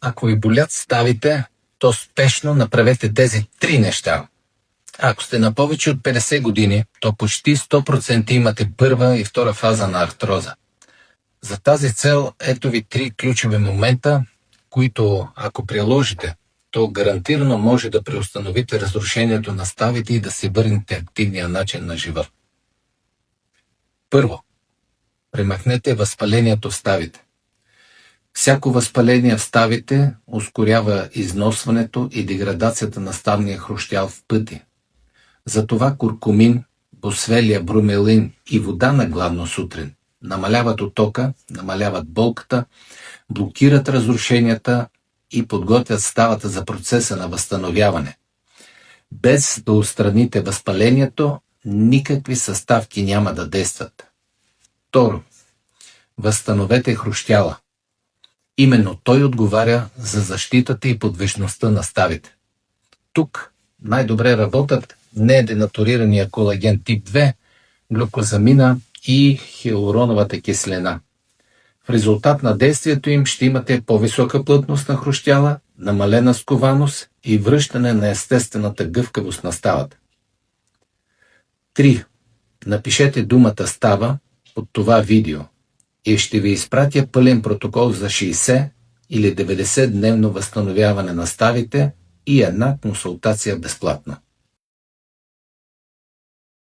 Ако ви болят ставите, то спешно направете тези 3 неща. Ако сте на повече от 50 години, то почти 100% имате първа и втора фаза на артроза. За тази цел ето ви 3 ключови момента, които ако приложите, то гарантирано може да преустановите разрушението на ставите и да се върнете активния начин на живот. Първо, премахнете възпалението в ставите. Всяко възпаление в ставите ускорява износването и деградацията на ставния хрущял в пъти. Затова куркумин, босвелия, брумелин и вода на гладно сутрин намаляват оттока, намаляват болката, блокират разрушенията и подготвят ставата за процеса на възстановяване. Без да отстраните възпалението, никакви съставки няма да действат. Второ, възстановете хрущяла. Именно той отговаря за защитата и подвижността на ставите. Тук най-добре работят неденатурирания колаген тип 2, глюкозамина и хиалуроновата киселина. В резултат на действието им ще имате по-висока плътност на хрущяла, намалена скованост и връщане на естествената гъвкавост на ставата. 3. Напишете думата става под това видео и ще ви изпратя пълен протокол за 60 или 90 дневно възстановяване на ставите и една консултация безплатно.